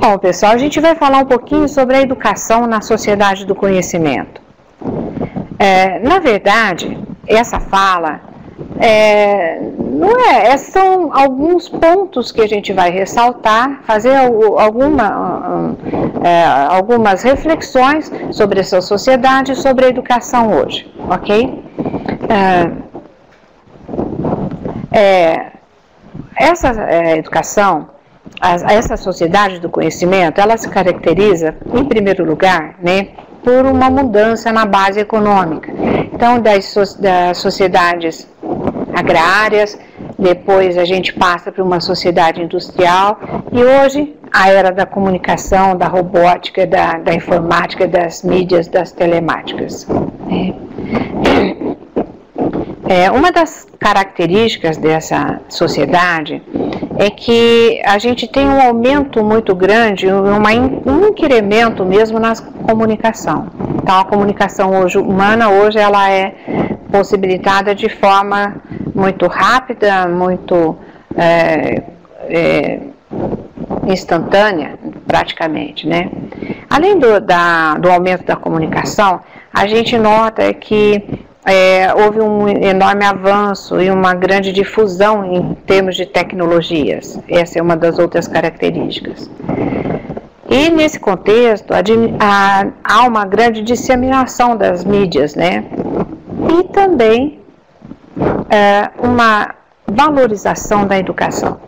Bom, pessoal, a gente vai falar um pouquinho sobre a educação na sociedade do conhecimento. Na verdade, essa fala são alguns pontos que a gente vai ressaltar, fazer algumas reflexões sobre essa sociedade e sobre a educação hoje, ok? Essa educação, essa sociedade do conhecimento, ela se caracteriza, em primeiro lugar, né, por uma mudança na base econômica. Então, das sociedades agrárias, depois a gente passa para uma sociedade industrial e hoje a era da comunicação, da robótica, da informática, das mídias, das telemáticas. Uma das características dessa sociedade é que a gente tem um aumento muito grande, um incremento mesmo na comunicação. Então, a comunicação humana hoje ela é possibilitada de forma muito rápida, muito instantânea, praticamente, né? Além do aumento da comunicação, a gente nota que houve um enorme avanço e uma grande difusão em termos de tecnologias. Essa é uma das outras características. E nesse contexto, há uma grande disseminação das mídias, né? E também uma valorização da educação.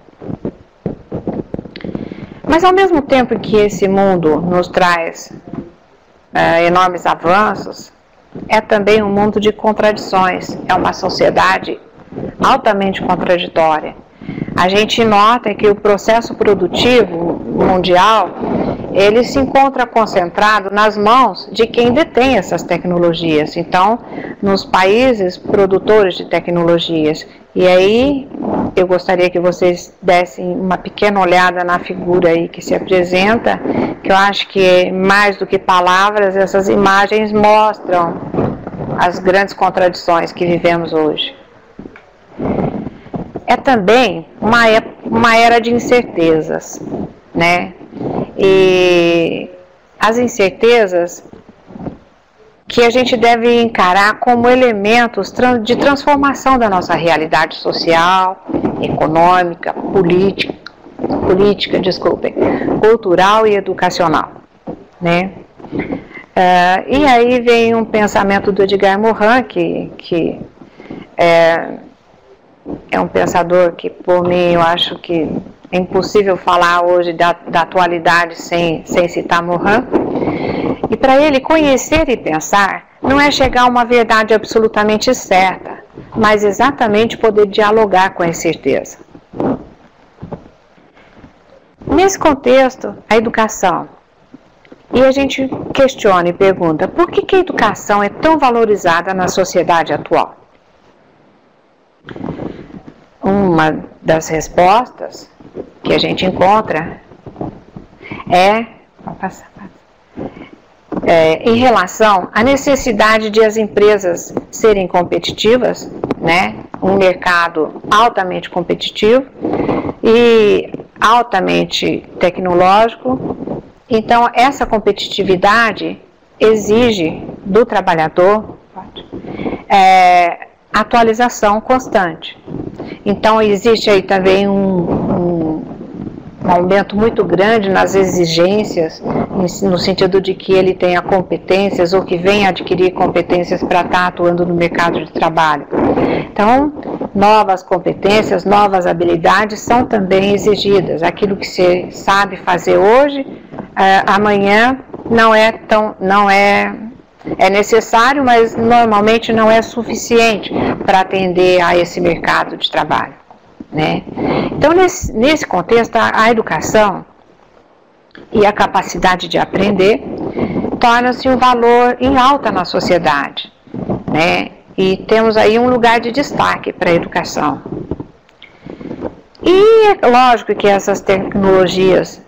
Mas ao mesmo tempo que esse mundo nos traz enormes avanços, é também um mundo de contradições, é uma sociedade altamente contraditória. A gente nota que o processo produtivo mundial, ele se encontra concentrado nas mãos de quem detém essas tecnologias, então, nos países produtores de tecnologias. E aí, eu gostaria que vocês dessem uma pequena olhada na figura aí que se apresenta, que eu acho que mais do que palavras, essas imagens mostram as grandes contradições que vivemos hoje. É também uma era de incertezas, né? E as incertezas que a gente deve encarar como elementos de transformação da nossa realidade social, econômica, cultural e educacional, né? E aí vem um pensamento do Edgar Morin, que é um pensador que, por mim, eu acho que é impossível falar hoje da atualidade sem citar Morin. E para ele, conhecer e pensar não é chegar a uma verdade absolutamente certa, mas exatamente poder dialogar com a incerteza. Nesse contexto, a educação. E a gente questiona e pergunta, por que a educação é tão valorizada na sociedade atual? Uma das respostas que a gente encontra em relação à necessidade de as empresas serem competitivas, né? Um mercado altamente competitivo e altamente tecnológico. Então, essa competitividade exige do trabalhador atualização constante. Então, existe aí também um aumento muito grande nas exigências, no sentido de que ele tenha competências ou que venha adquirir competências para estar atuando no mercado de trabalho. Então, novas competências, novas habilidades são também exigidas. Aquilo que você sabe fazer hoje, amanhã é necessário, mas normalmente não é suficiente para atender a esse mercado de trabalho, né? Então, nesse contexto, a educação e a capacidade de aprender torna-se um valor em alta na sociedade, né? E temos aí um lugar de destaque para a educação. E é lógico que essas tecnologias,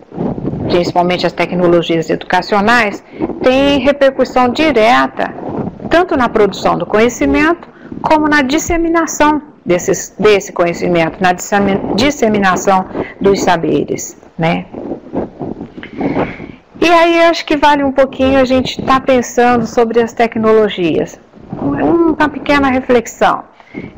principalmente as tecnologias educacionais, têm repercussão direta tanto na produção do conhecimento como na disseminação desse conhecimento, na disseminação dos saberes, né? E aí acho que vale um pouquinho a gente estar pensando sobre as tecnologias. Uma pequena reflexão.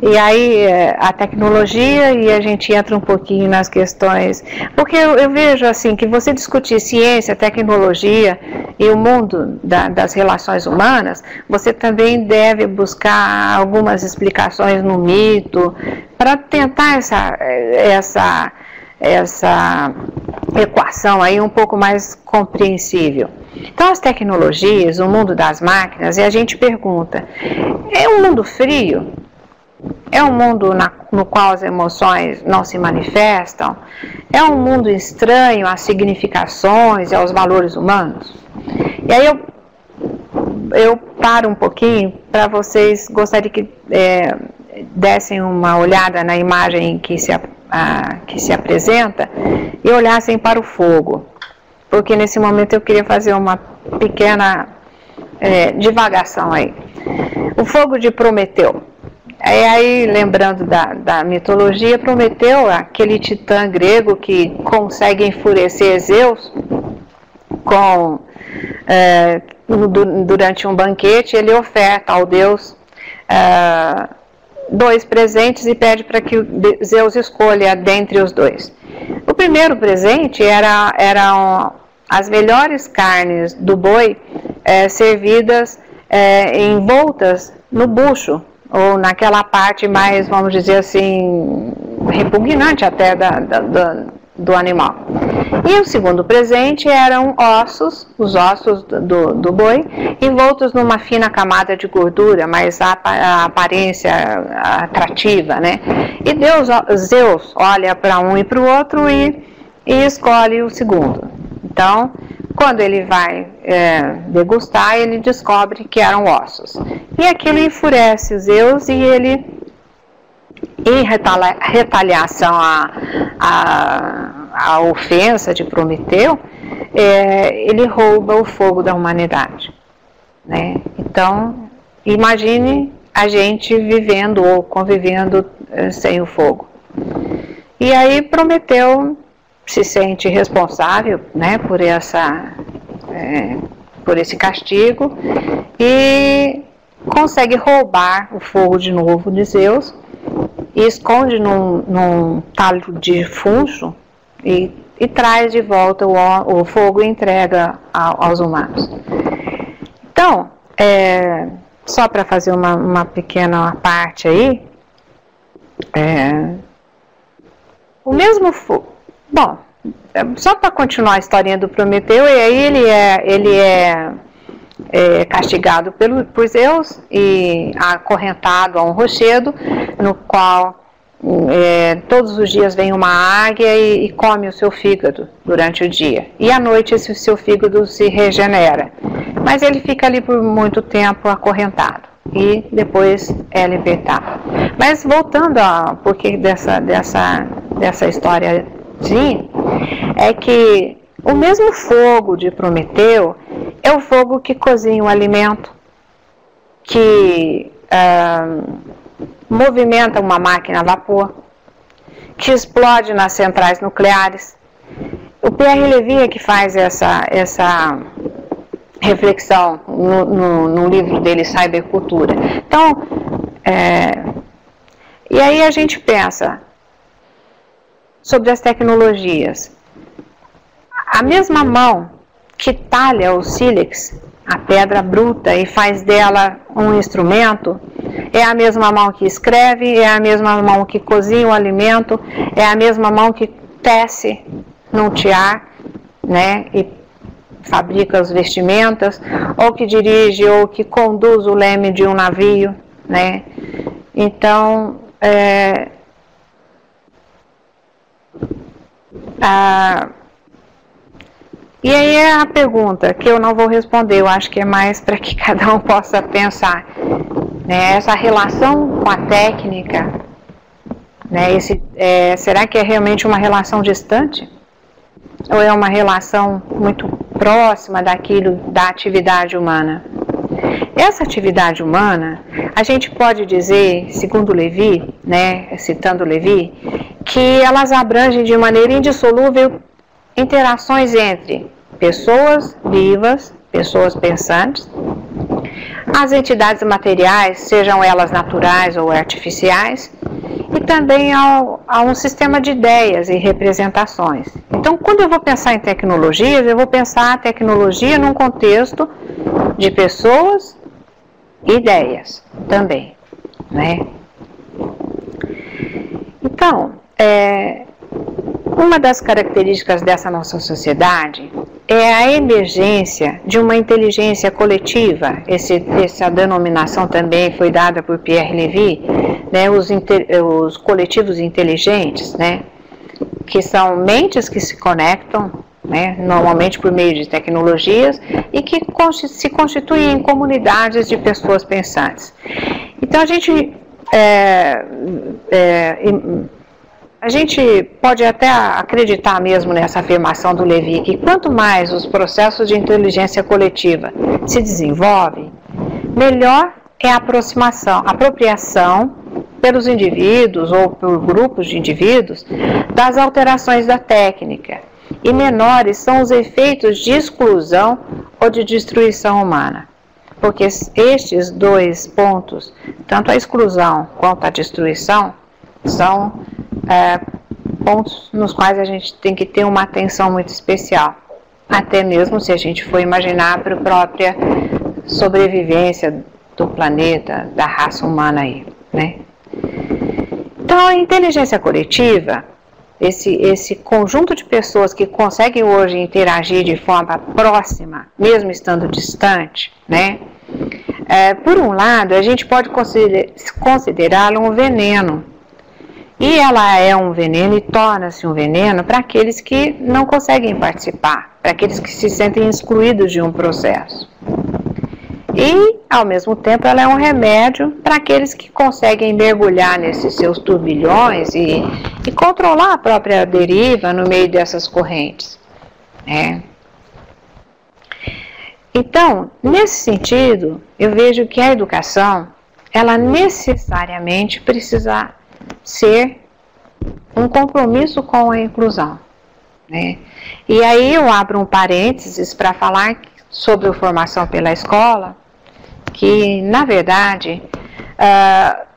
E aí a tecnologia, e a gente entra um pouquinho nas questões, porque eu vejo assim que você discutir ciência, tecnologia e o mundo das relações humanas, você também deve buscar algumas explicações no mito, para tentar essa equação aí um pouco mais compreensível. Então as tecnologias, o mundo das máquinas, e a gente pergunta, é um mundo frio? É um mundo no qual as emoções não se manifestam? É um mundo estranho às significações e aos valores humanos? E aí eu paro um pouquinho para vocês, gostaria que dessem uma olhada na imagem que se apresenta e olhassem para o fogo, porque nesse momento eu queria fazer uma pequena divagação aí. O fogo de Prometeu. Aí, lembrando da mitologia, Prometeu, aquele titã grego que consegue enfurecer Zeus durante um banquete, ele oferta ao deus 2 presentes e pede para que Zeus escolha dentre os 2. O primeiro presente eram as melhores carnes do boi servidas envoltas no bucho, ou naquela parte mais, vamos dizer assim, repugnante até do animal. E o segundo presente eram os ossos do boi, envoltos numa fina camada de gordura, mas a aparência atrativa, né? E Zeus olha para um e para o outro e escolhe o segundo. Então, quando ele vai degustar, ele descobre que eram ossos. E aquilo enfurece Zeus e ele, em retaliação à ofensa de Prometeu, ele rouba o fogo da humanidade, né? Então, imagine a gente vivendo ou convivendo sem o fogo. E aí Prometeu se sente responsável, né, por esse castigo e consegue roubar o fogo de novo de Zeus e esconde num talo de funcho e traz de volta o fogo e entrega aos humanos. Então, só para fazer uma pequena parte aí, o mesmo fogo. Bom, só para continuar a historinha do Prometeu, e aí ele é castigado por Zeus e acorrentado a um rochedo, no qual todos os dias vem uma águia e come o seu fígado durante o dia. E à noite esse seu fígado se regenera. Mas ele fica ali por muito tempo acorrentado e depois é libertado. Mas voltando ao porquê dessa história, é que o mesmo fogo de Prometeu é o fogo que cozinha o alimento, que movimenta uma máquina a vapor, que explode nas centrais nucleares. O Pierre Levy é que faz essa reflexão no livro dele, Cybercultura. Então, e aí a gente pensa sobre as tecnologias. A mesma mão que talha o sílex, a pedra bruta, e faz dela um instrumento, é a mesma mão que escreve, é a mesma mão que cozinha o alimento, é a mesma mão que tece num tiar, né, e fabrica as vestimentas, ou que dirige, ou que conduz o leme de um navio, né. Então, e aí é a pergunta que eu não vou responder, eu acho que é mais para que cada um possa pensar, né, essa relação com a técnica, né, será que é realmente uma relação distante? Ou é uma relação muito próxima da atividade humana? Essa atividade humana, a gente pode dizer, segundo Levy, né, citando Levy, que elas abrangem de maneira indissolúvel interações entre pessoas vivas, pessoas pensantes, as entidades materiais, sejam elas naturais ou artificiais, e também a um sistema de ideias e representações. Então, quando eu vou pensar em tecnologias, eu vou pensar a tecnologia num contexto de pessoas e ideias também, né? Então, uma das características dessa nossa sociedade é a emergência de uma inteligência coletiva. Essa denominação também foi dada por Pierre Levy, né, os coletivos inteligentes, né, que são mentes que se conectam, né, normalmente por meio de tecnologias, e que se constituem em comunidades de pessoas pensantes. Então a gente pode até acreditar mesmo nessa afirmação do Levy, que quanto mais os processos de inteligência coletiva se desenvolvem, melhor é a apropriação pelos indivíduos ou por grupos de indivíduos das alterações da técnica, e menores são os efeitos de exclusão ou de destruição humana. Porque estes dois pontos, tanto a exclusão quanto a destruição, são pontos nos quais a gente tem que ter uma atenção muito especial, até mesmo se a gente for imaginar para a própria sobrevivência do planeta, da raça humana aí, né? Então, a inteligência coletiva, esse conjunto de pessoas que conseguem hoje interagir de forma próxima, mesmo estando distante, né? Por um lado, a gente pode considerá-la um veneno. E ela é um veneno e torna-se um veneno para aqueles que não conseguem participar, para aqueles que se sentem excluídos de um processo. E, ao mesmo tempo, ela é um remédio para aqueles que conseguem mergulhar nesses seus turbilhões e controlar a própria deriva no meio dessas correntes. Então, nesse sentido, eu vejo que a educação, ela necessariamente precisa ser um compromisso com a inclusão, né? E aí eu abro um parênteses para falar sobre a formação pela escola, que na verdade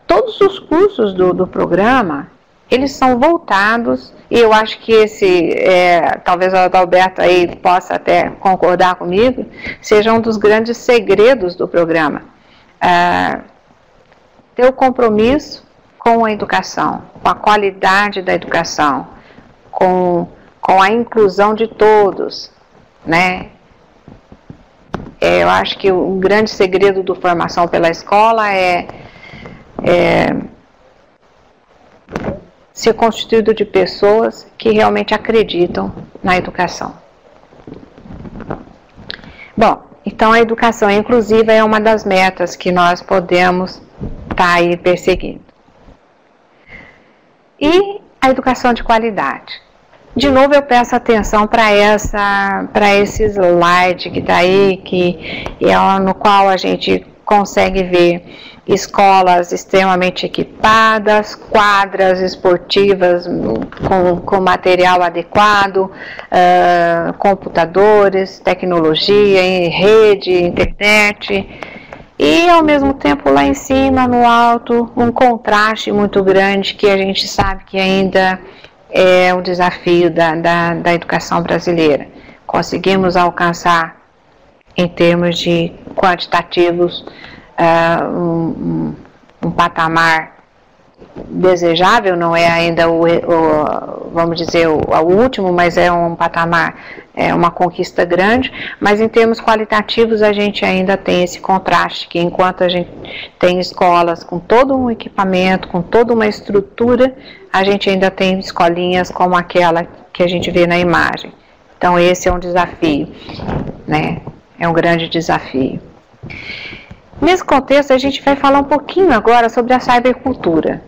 todos os cursos do programa, eles são voltados, e eu acho que talvez o Adalberto aí possa até concordar comigo, seja um dos grandes segredos do programa, ter o compromisso com a educação, com a qualidade da educação, com a inclusão de todos, né? Eu acho que o grande segredo do formação pela escola é ser constituído de pessoas que realmente acreditam na educação. Bom, então a educação inclusiva é uma das metas que nós podemos estar aí perseguindo. E a educação de qualidade. De novo eu peço atenção para esse slide que está aí, que é no qual a gente consegue ver escolas extremamente equipadas, quadras esportivas com material adequado, computadores, tecnologia, rede, internet, e ao mesmo tempo lá em cima, no alto, um contraste muito grande que a gente sabe que ainda é o desafio da educação brasileira. Conseguimos alcançar, em termos de quantitativos, um patamar desejável, não é ainda vamos dizer, o último, mas é um patamar, uma conquista grande, mas em termos qualitativos a gente ainda tem esse contraste, que enquanto a gente tem escolas com todo um equipamento, com toda uma estrutura, a gente ainda tem escolinhas como aquela que a gente vê na imagem. Então esse é um desafio, né? É um grande desafio. Nesse contexto a gente vai falar um pouquinho agora sobre a cybercultura.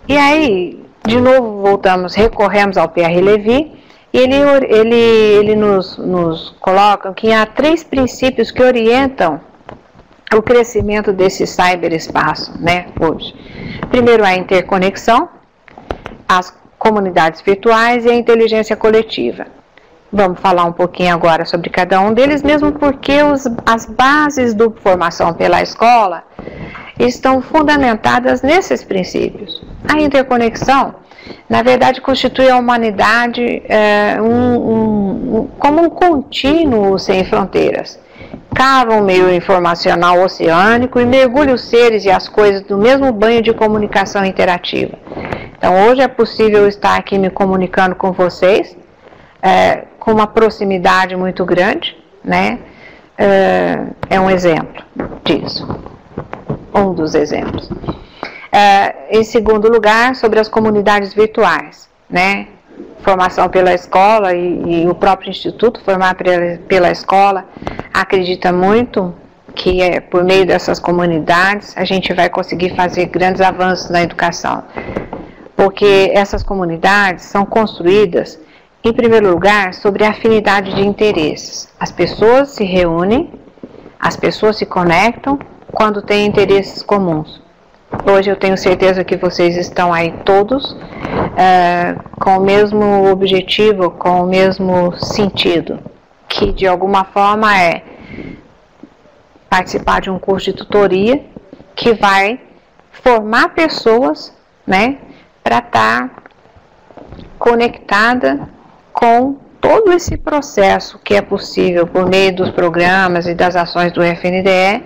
E aí, de novo, recorremos ao Pierre Levy, e ele nos coloca que há 3 princípios que orientam o crescimento desse cyberespaço, né, hoje. Primeiro, a interconexão, as comunidades virtuais e a inteligência coletiva. Vamos falar um pouquinho agora sobre cada um deles, mesmo porque as bases do Formação pela Escola estão fundamentadas nesses princípios. A interconexão, na verdade, constitui a humanidade como um contínuo sem fronteiras. Cava um meio informacional oceânico e mergulha os seres e as coisas no mesmo banho de comunicação interativa. Então, hoje é possível estar aqui me comunicando com vocês, com uma proximidade muito grande, né? É um exemplo disso, um dos exemplos. Em segundo lugar, sobre as comunidades virtuais, né? Formação pela Escola e o próprio Instituto Formar pela Escola acredita muito que por meio dessas comunidades a gente vai conseguir fazer grandes avanços na educação, porque essas comunidades são construídas, em primeiro lugar, sobre a afinidade de interesses. As pessoas se reúnem, as pessoas se conectam quando têm interesses comuns. Hoje eu tenho certeza que vocês estão aí todos com o mesmo objetivo, com o mesmo sentido, que de alguma forma é participar de um curso de tutoria que vai formar pessoas, né, para estar conectada com todo esse processo que é possível por meio dos programas e das ações do FNDE,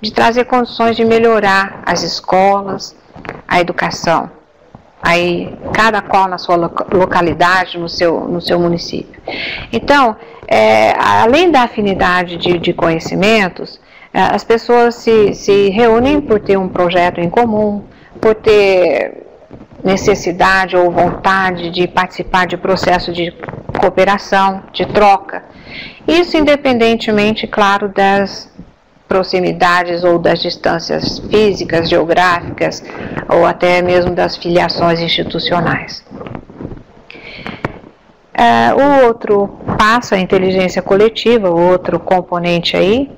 de trazer condições de melhorar as escolas, a educação, aí cada qual na sua localidade, no seu município. Então, além da afinidade de conhecimentos, as pessoas se reúnem por ter um projeto em comum, por ter necessidade ou vontade de participar de processo de cooperação, de troca. Isso independentemente, claro, das proximidades ou das distâncias físicas, geográficas, ou até mesmo das filiações institucionais. O outro passo, a inteligência coletiva, o outro componente aí,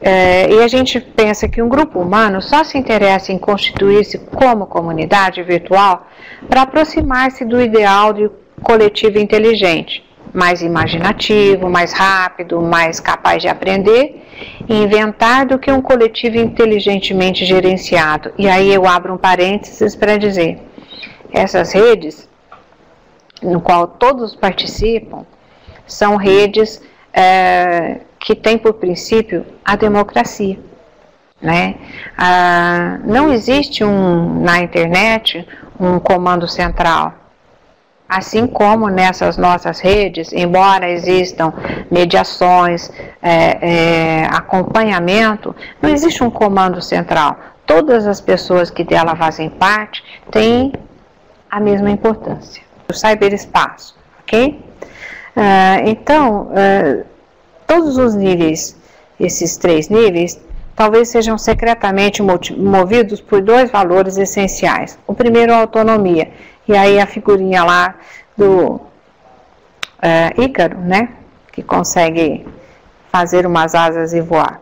e a gente pensa que um grupo humano só se interessa em constituir-se como comunidade virtual para aproximar-se do ideal de coletivo inteligente, mais imaginativo, mais rápido, mais capaz de aprender e inventar do que um coletivo inteligentemente gerenciado. E aí eu abro um parênteses para dizer, essas redes, no qual todos participam, são redes que têm por princípio a democracia, né? Não existe na internet um comando central. Assim como nessas nossas redes, embora existam mediações, acompanhamento, não existe um comando central. Todas as pessoas que dela fazem parte têm a mesma importância. O cyberespaço, ok? Então, todos os níveis, esses 3 níveis, talvez sejam secretamente movidos por 2 valores essenciais. O primeiro é a autonomia. E aí a figurinha lá do Ícaro, né, que consegue fazer umas asas e voar.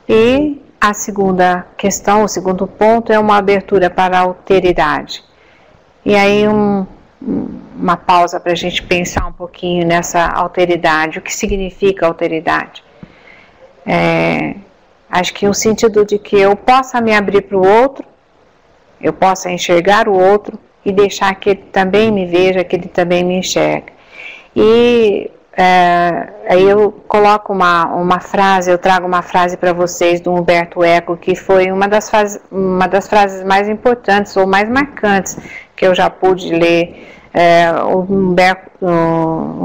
E a segunda questão, o segundo ponto, é uma abertura para a alteridade. E aí uma pausa para a gente pensar um pouquinho nessa alteridade, o que significa alteridade. Acho que o sentido de que eu possa me abrir para o outro, eu possa enxergar o outro e deixar que ele também me veja, que ele também me enxergue. E aí eu coloco uma frase, eu trago uma frase para vocês do Umberto Eco, que foi uma das frases mais importantes ou mais marcantes que eu já pude ler. O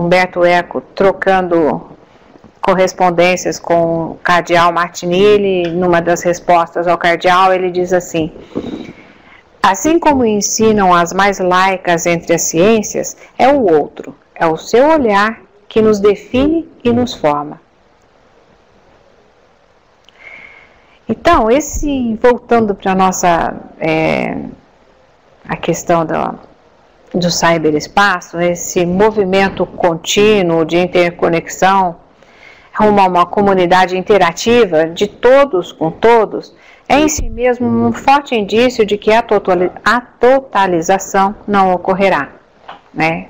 Umberto Eco trocando correspondências com o cardeal Martinelli, numa das respostas ao cardeal, ele diz assim: assim como ensinam as mais laicas entre as ciências, é o outro, é o seu olhar que nos define e nos forma. Então, voltando para a nossa, a questão do cyberespaço, esse movimento contínuo de interconexão, rumo a uma comunidade interativa de todos com todos, é em si mesmo um forte indício de que a totalização não ocorrerá, né?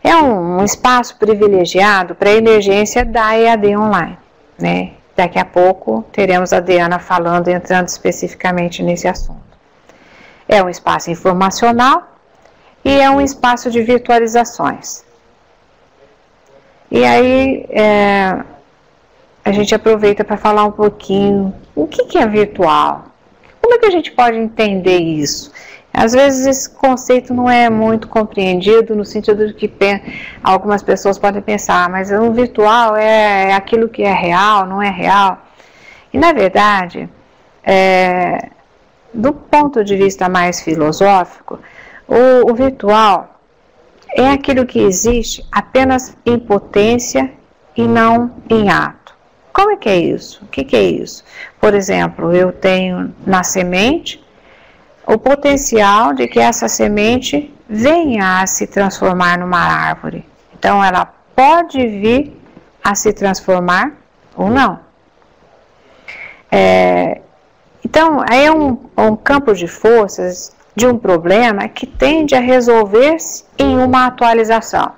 É um espaço privilegiado para a emergência da EAD online, né? Daqui a pouco teremos a Diana falando, entrando especificamente nesse assunto. É um espaço informacional e é um espaço de virtualizações. E aí a gente aproveita para falar um pouquinho o que é virtual. Como é que a gente pode entender isso? Às vezes esse conceito não é muito compreendido no sentido de que algumas pessoas podem pensar, mas o virtual é aquilo que é real, não é real. E na verdade, do ponto de vista mais filosófico, o virtual é aquilo que existe apenas em potência e não em ato. Como é que é isso? O que é isso? Por exemplo, eu tenho na semente o potencial de que essa semente venha a se transformar numa árvore. Então, ela pode vir a se transformar ou não. Então, aí é um campo de forças de um problema que tende a resolver-se em uma atualização.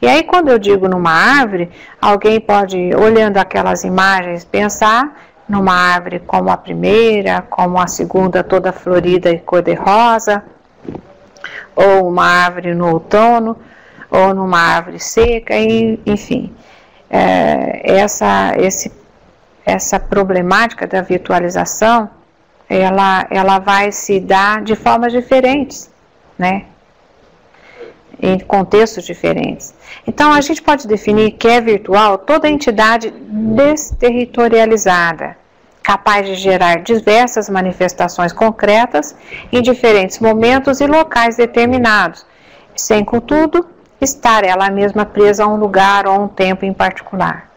E aí, quando eu digo numa árvore, alguém pode, olhando aquelas imagens, pensar numa árvore como a primeira, como a segunda toda florida e cor-de-rosa, ou uma árvore no outono, ou numa árvore seca, enfim. Essa problemática da virtualização, ela vai se dar de formas diferentes, né? Em contextos diferentes. Então, a gente pode definir que é virtual toda entidade desterritorializada, capaz de gerar diversas manifestações concretas em diferentes momentos e locais determinados, sem, contudo, estar ela mesma presa a um lugar ou a um tempo em particular.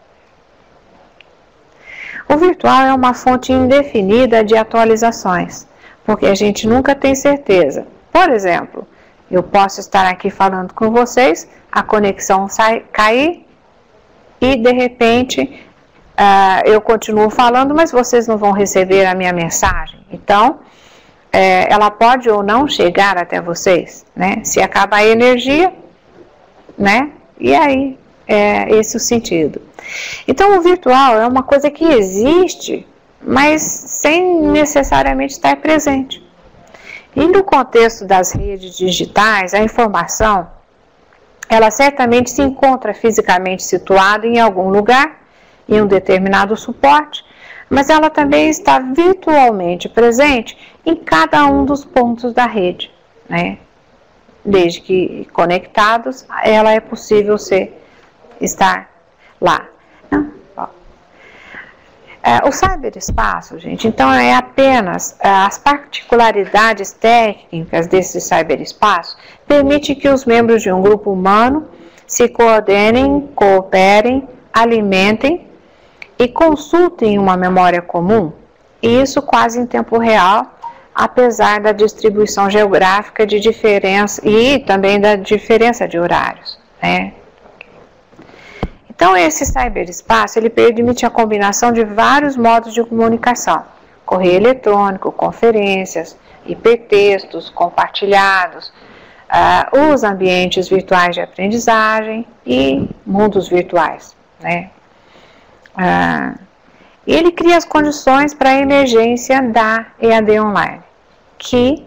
O virtual é uma fonte indefinida de atualizações, porque a gente nunca tem certeza. Por exemplo, eu posso estar aqui falando com vocês, a conexão cair e de repente eu continuo falando, mas vocês não vão receber a minha mensagem. Então, ela pode ou não chegar até vocês, né? Se acabar a energia, né? E aí, esse é o sentido. Então, o virtual é uma coisa que existe, mas sem necessariamente estar presente. E no contexto das redes digitais, a informação, ela certamente se encontra fisicamente situada em algum lugar, em um determinado suporte, mas ela também está virtualmente presente em cada um dos pontos da rede, né? Desde que conectados, ela é possível estar lá. O cyberespaço, gente, então é apenas as particularidades técnicas desse cyberespaço permite que os membros de um grupo humano se coordenem, cooperem, alimentem e consultem uma memória comum, e isso quase em tempo real, apesar da distribuição geográfica de diferença e também da diferença de horários, né? Então, esse cyberespaço, ele permite a combinação de vários modos de comunicação, correio eletrônico, conferências, hipertextos, compartilhados, os ambientes virtuais de aprendizagem e mundos virtuais, né? Ele cria as condições para a emergência da EAD online, que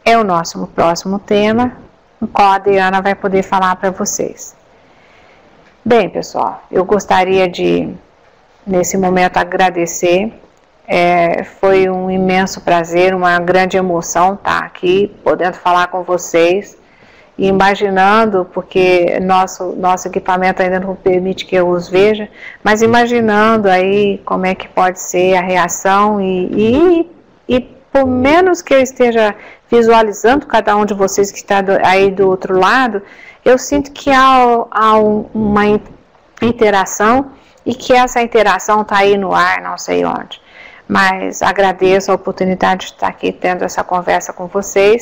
é o nosso próximo tema, no qual a Diana vai poder falar para vocês. Bem, pessoal, eu gostaria de, nesse momento, agradecer. Foi um imenso prazer, uma grande emoção estar aqui, podendo falar com vocês, e imaginando, porque nosso equipamento ainda não permite que eu os veja, mas imaginando aí como é que pode ser a reação e por menos que eu esteja visualizando cada um de vocês que está aí do outro lado, eu sinto que há uma interação e que essa interação está aí no ar, não sei onde. Mas agradeço a oportunidade de estar aqui tendo essa conversa com vocês.